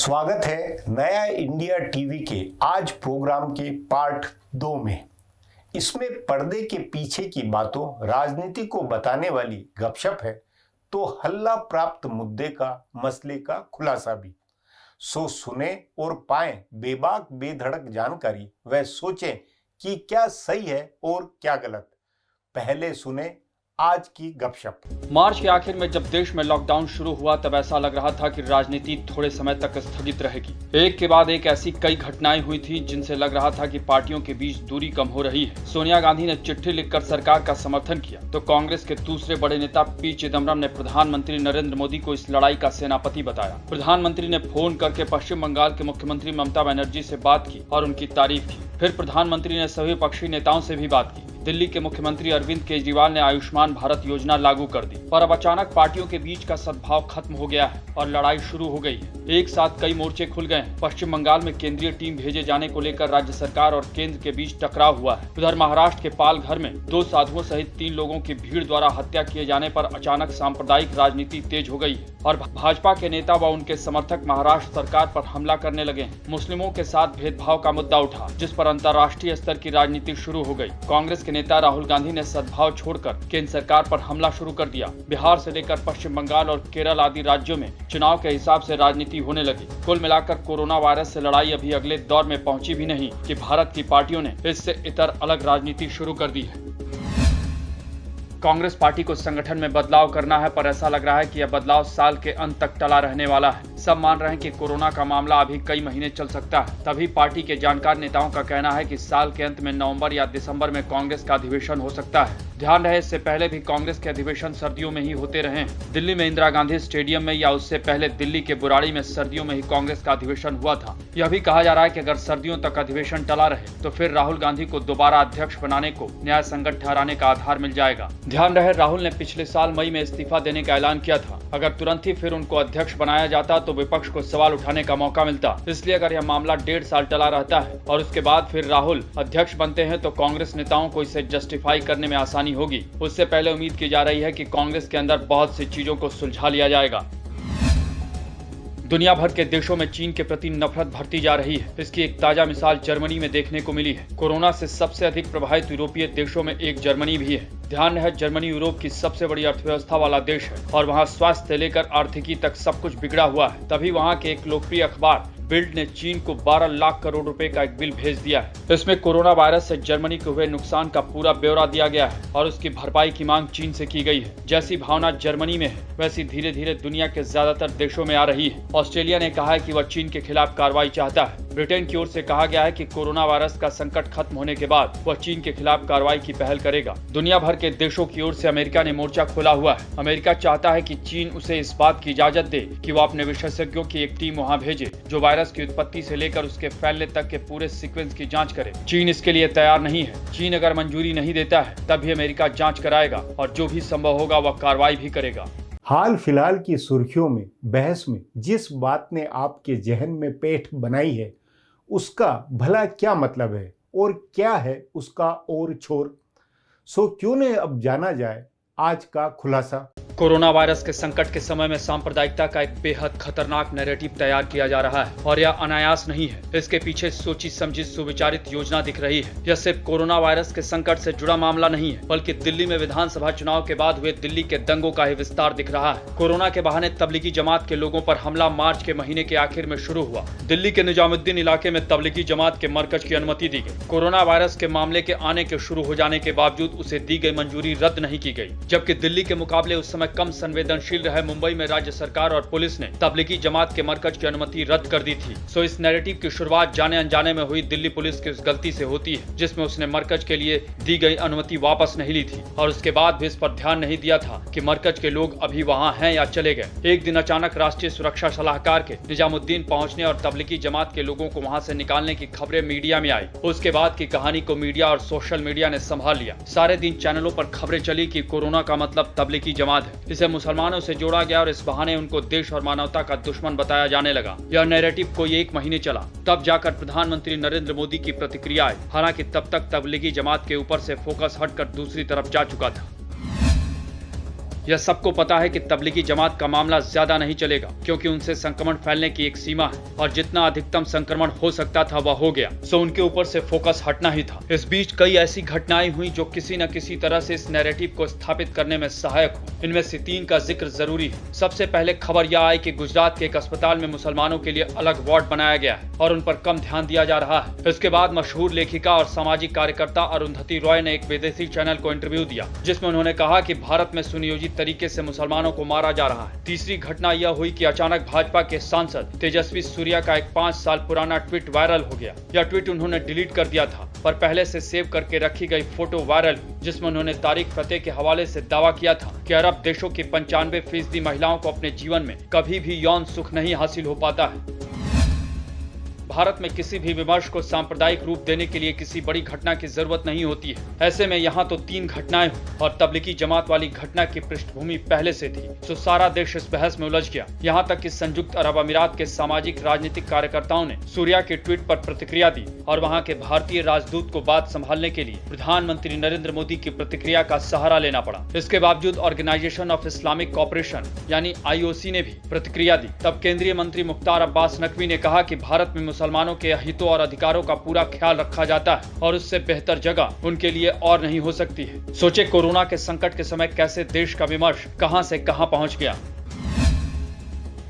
स्वागत है नया इंडिया टीवी के आज प्रोग्राम के पार्ट 2 में। इसमें पर्दे के पीछे की बातों, राजनीति को बताने वाली गपशप है तो हल्ला प्राप्त मुद्दे का, मसले का खुलासा भी। सो सुने और पाएं बेबाक बेधड़क जानकारी, वह सोचें कि क्या सही है और क्या गलत। पहले सुने आज की गपशप। मार्च के आखिर में जब देश में लॉकडाउन शुरू हुआ तब ऐसा लग रहा था कि राजनीति थोड़े समय तक स्थगित रहेगी। एक के बाद एक ऐसी कई घटनाएं हुई थी जिनसे लग रहा था कि पार्टियों के बीच दूरी कम हो रही है। सोनिया गांधी ने चिट्ठी लिखकर सरकार का समर्थन किया तो कांग्रेस के दूसरे बड़े नेता पी चिदम्बरम ने प्रधानमंत्री नरेंद्र मोदी को इस लड़ाई का सेनापति बताया। प्रधानमंत्री ने फोन करके पश्चिम बंगाल के मुख्यमंत्री ममता बनर्जी से बात की और उनकी तारीफ की। फिर प्रधानमंत्री ने सभी पक्षी नेताओं से भी बात की। दिल्ली के मुख्यमंत्री अरविंद केजरीवाल ने आयुष्मान भारत योजना लागू कर दी, पर अब अचानक पार्टियों के बीच का सद्भाव खत्म हो गया है और लड़ाई शुरू हो गई है। एक साथ कई मोर्चे खुल गए हैं। पश्चिम बंगाल में केंद्रीय टीम भेजे जाने को लेकर राज्य सरकार और केंद्र के बीच टकराव हुआ है। उधर महाराष्ट्र के पालघर में 2 साधुओं सहित 3 लोगों की भीड़ द्वारा हत्या किए जाने पर अचानक सांप्रदायिक राजनीति तेज हो गई है और भाजपा के नेता व उनके समर्थक महाराष्ट्र सरकार पर हमला करने लगे हैं। मुस्लिमों के साथ भेदभाव का मुद्दा उठा, जिस पर अंतर्राष्ट्रीय स्तर की राजनीति शुरू हो गई। कांग्रेस के नेता राहुल गांधी ने सद्भाव छोड़कर केंद्र सरकार पर हमला शुरू कर दिया। बिहार से लेकर पश्चिम बंगाल और केरल आदि राज्यों में चुनाव के हिसाब से राजनीति होने लगी। कुल मिलाकर कोरोना वायरस से लड़ाई अभी अगले दौर में पहुंची भी नहीं कि भारत की पार्टियों ने इससे इतर अलग राजनीति शुरू कर दी है। कांग्रेस पार्टी को संगठन में बदलाव करना है, पर ऐसा लग रहा है कि यह बदलाव साल के अंत तक टला रहने वाला है। सब मान रहे हैं कि कोरोना का मामला अभी कई महीने चल सकता है। तभी पार्टी के जानकार नेताओं का कहना है कि साल के अंत में नवंबर या दिसंबर में कांग्रेस का अधिवेशन हो सकता है। ध्यान रहे, इससे पहले भी कांग्रेस के अधिवेशन सर्दियों में ही होते रहे। दिल्ली में इंदिरा गांधी स्टेडियम में या उससे पहले दिल्ली के बुराड़ी में सर्दियों में ही कांग्रेस का अधिवेशन हुआ था। यह भी कहा जा रहा है कि अगर सर्दियों तक अधिवेशन टला रहे तो फिर राहुल गांधी को दोबारा अध्यक्ष बनाने को न्याय संगत ठहराने का आधार मिल जाएगा। ध्यान रहे, राहुल ने पिछले साल मई में इस्तीफा देने का ऐलान किया था। अगर तुरंत ही फिर उनको अध्यक्ष बनाया जाता तो विपक्ष को सवाल उठाने का मौका मिलता। इसलिए अगर यह मामला 1.5 साल टला रहता है और उसके बाद फिर राहुल अध्यक्ष बनते हैं तो कांग्रेस नेताओं को इसे जस्टिफाई करने में आसानी होगी। उससे पहले उम्मीद की जा रही है कि कांग्रेस के अंदर बहुत सी चीजों को सुलझा लिया जाएगा। दुनिया भर के देशों में चीन के प्रति नफरत बढ़ती जा रही है। इसकी एक ताजा मिसाल जर्मनी में देखने को मिली है। कोरोना से सबसे अधिक प्रभावित यूरोपीय देशों में एक जर्मनी भी है। ध्यान रहे, जर्मनी यूरोप की सबसे बड़ी अर्थव्यवस्था वाला देश है और वहाँ स्वास्थ्य से लेकर आर्थिकी तक सब कुछ बिगड़ा हुआ है। तभी वहाँ के एक लोकप्रिय अखबार बिल्ड ने चीन को 12 लाख करोड़ रुपए का एक बिल भेज दिया है। इसमें कोरोना वायरस से जर्मनी को हुए नुकसान का पूरा ब्यौरा दिया गया है और उसकी भरपाई की मांग चीन से की गई है। जैसी भावना जर्मनी में है वैसी धीरे धीरे दुनिया के ज्यादातर देशों में आ रही है। ऑस्ट्रेलिया ने कहा है कि वह चीन के खिलाफ कार्रवाई चाहता है। ब्रिटेन की ओर से कहा गया है कि कोरोना वायरस का संकट खत्म होने के बाद वह चीन के खिलाफ कार्रवाई की पहल करेगा। दुनिया भर के देशों की ओर से अमेरिका ने मोर्चा खोला हुआ है। अमेरिका चाहता है कि चीन उसे इस बात की इजाजत दे कि वो अपने विशेषज्ञों की एक टीम वहां भेजे जो वायरस की उत्पत्ति से लेकर उसके फैलने तक के पूरे सीक्वेंस की जांच करे। चीन इसके लिए तैयार नहीं है। चीन अगर मंजूरी नहीं देता है तभी अमेरिका जांच कराएगा और जो भी संभव होगा वह कार्रवाई भी करेगा। हाल फिलहाल की सुर्खियों में, बहस में जिस बात ने आपके जहन में पेठ बनाई है उसका भला क्या मतलब है और क्या है उसका और छोर। सो क्यों न अब जाना जाए आज का खुलासा। कोरोना वायरस के संकट के समय में सांप्रदायिकता का एक बेहद खतरनाक नैरेटिव तैयार किया जा रहा है और यह अनायास नहीं है। इसके पीछे सोची समझी सुविचारित योजना दिख रही है। यह सिर्फ कोरोना वायरस के संकट से जुड़ा मामला नहीं है, बल्कि दिल्ली में विधानसभा चुनाव के बाद हुए दिल्ली के दंगों का ही विस्तार दिख रहा है। कोरोना के बहाने तबलीगी जमात के लोगों पर हमला मार्च के महीने के आखिर में शुरू हुआ। दिल्ली के निजामुद्दीन इलाके में तबलीगी जमात के मरकज की अनुमति दी गई। कोरोना वायरस के मामले के आने के शुरू हो जाने के बावजूद उसे दी गई मंजूरी रद्द नहीं की गई, जबकि दिल्ली के मुकाबले उस समय कम संवेदनशील रहे मुंबई में राज्य सरकार और पुलिस ने तबलीगी जमात के मरकज की अनुमति रद्द कर दी थी। सो इस नैरेटिव की शुरुआत जाने अनजाने में हुई दिल्ली पुलिस की उस गलती से होती है जिसमें उसने मरकज के लिए दी गई अनुमति वापस नहीं ली थी और उसके बाद भी इस पर ध्यान नहीं दिया था कि मरकज के लोग अभी वहाँ हैं या चले गए। एक दिन अचानक राष्ट्रीय सुरक्षा सलाहकार के निजामुद्दीन पहुंचने और तबलीगी जमात के लोगों को वहाँ से निकालने की खबरें मीडिया में आई। उसके बाद की कहानी को मीडिया और सोशल मीडिया ने संभाल लिया। सारे दिन चैनलों पर खबरें चली कि कोरोना का मतलब तबलीगी जमात है। इसे मुसलमानों से जोड़ा गया और इस बहाने उनको देश और मानवता का दुश्मन बताया जाने लगा। यह नैरेटिव कोई 1 महीने चला, तब जाकर प्रधानमंत्री नरेंद्र मोदी की प्रतिक्रिया आई। हालांकि तब तक तबलीगी जमात के ऊपर से फोकस हटकर दूसरी तरफ जा चुका था। यह सबको पता है कि तबलीगी जमात का मामला ज्यादा नहीं चलेगा, क्योंकि उनसे संक्रमण फैलने की एक सीमा है और जितना अधिकतम संक्रमण हो सकता था वह हो गया, सो उनके ऊपर से फोकस हटना ही था। इस बीच कई ऐसी घटनाएं हुई जो किसी न किसी तरह से इस नैरेटिव को स्थापित करने में सहायक हो। इनमें से 3 का जिक्र जरूरी है। सबसे पहले खबर यह आई कि गुजरात के एक अस्पताल में मुसलमानों के लिए अलग वार्ड बनाया गया है और उन पर कम ध्यान दिया जा रहा है। इसके बाद मशहूर लेखिका और सामाजिक कार्यकर्ता अरुंधति रॉय ने एक विदेशी चैनल को इंटरव्यू दिया, जिसमें उन्होंने कहा कि भारत में सुनियोजित तरीके से मुसलमानों को मारा जा रहा है। तीसरी घटना यह हुई कि अचानक भाजपा के सांसद तेजस्वी सूर्या का एक 5 साल पुराना ट्वीट वायरल हो गया। यह ट्वीट उन्होंने डिलीट कर दिया था, पर पहले से सेव करके रखी गई फोटो वायरल हुई, जिसमें उन्होंने तारिक फतेह के हवाले से दावा किया था कि अरब देशों की 95% महिलाओं को अपने जीवन में कभी भी यौन सुख नहीं हासिल हो पाता है। भारत में किसी भी विमर्श को सांप्रदायिक रूप देने के लिए किसी बड़ी घटना की जरूरत नहीं होती है। ऐसे में यहाँ तो 3 घटनाएं हुई और तबलीगी जमात वाली घटना की पृष्ठभूमि पहले से थी, तो सारा देश इस बहस में उलझ गया। यहाँ तक कि संयुक्त अरब अमीरात के सामाजिक राजनीतिक कार्यकर्ताओं ने सूर्या के ट्वीट पर प्रतिक्रिया दी और वहाँ के भारतीय राजदूत को बात संभालने के लिए प्रधानमंत्री नरेंद्र मोदी की प्रतिक्रिया का सहारा लेना पड़ा। इसके बावजूद ऑर्गेनाइजेशन ऑफ इस्लामिक कॉपरेशन यानी IOC ने भी प्रतिक्रिया दी। तब केंद्रीय मंत्री मुख्तार अब्बास नकवी ने कहा कि भारत में मुसलमानों के हितों और अधिकारों का पूरा ख्याल रखा जाता है और उससे बेहतर जगह उनके लिए और नहीं हो सकती है। सोचे कोरोना के संकट के समय कैसे देश का विमर्श कहां से कहां पहुंच गया।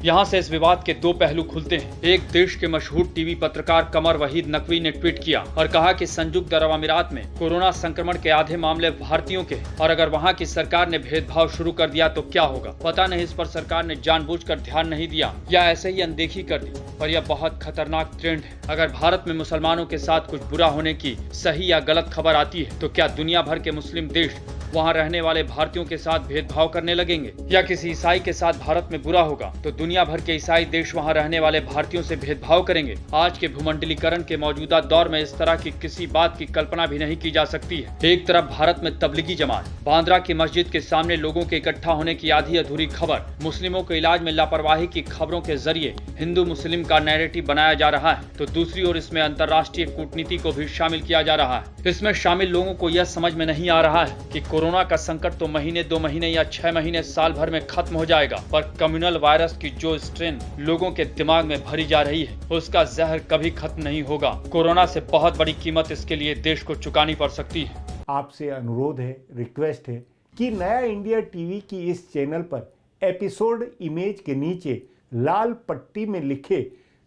यहाँ से इस विवाद के 2 पहलू खुलते हैं। एक, देश के मशहूर टीवी पत्रकार कमर वहीद नकवी ने ट्वीट किया और कहा कि संयुक्त अरब अमीरात में कोरोना संक्रमण के आधे मामले भारतीयों के, और अगर वहाँ की सरकार ने भेदभाव शुरू कर दिया तो क्या होगा। पता नहीं इस पर सरकार ने जानबूझकर ध्यान नहीं दिया या ऐसे ही अनदेखी कर दी, पर यह बहुत खतरनाक ट्रेंड है। अगर भारत में मुसलमानों के साथ कुछ बुरा होने की सही या गलत खबर आती है तो क्या दुनिया भर के मुस्लिम देश वहाँ रहने वाले भारतीयों के साथ भेदभाव करने लगेंगे, या किसी ईसाई के साथ भारत में बुरा होगा तो दुनिया भर के ईसाई देश वहाँ रहने वाले भारतीयों से भेदभाव करेंगे। आज के भूमंडलीकरण के मौजूदा दौर में इस तरह की किसी बात की कल्पना भी नहीं की जा सकती है। एक तरफ भारत में तबलीगी जमात, बांद्रा की मस्जिद के सामने लोगों के इकट्ठा होने की आधी अधूरी खबर, मुस्लिमों के इलाज में लापरवाही की खबरों के जरिए हिंदू मुस्लिम का नैरेटिव बनाया जा रहा है, तो दूसरी ओर इसमें अंतर्राष्ट्रीय कूटनीति को भी शामिल किया जा रहा है। इसमें शामिल लोगों को यह समझ में नहीं आ रहा है कि कोरोना का संकट तो महीने 2 महीने या 6 महीने साल भर में खत्म हो जाएगा, पर कम्युनल वायरस की जो स्ट्रेन लोगों के दिमाग में भरी जा रही है उसका जहर कभी खत्म नहीं होगा। कोरोना से बहुत बड़ी कीमत इसके लिए देश को चुकानी पड़ सकती है। आपसे अनुरोध है, रिक्वेस्ट है कि नया इंडिया टीवी की इस चैनल पर एपिसोड इमेज के नीचे लाल पट्टी में लिखे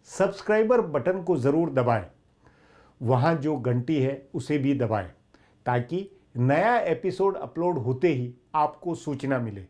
सब्सक्राइबर बटन को जरूर दबाएं। वहां जो घंटी है उसे भी दबाएं ताकि नया एपिसोड अपलोड होते ही आपको सूचना मिले।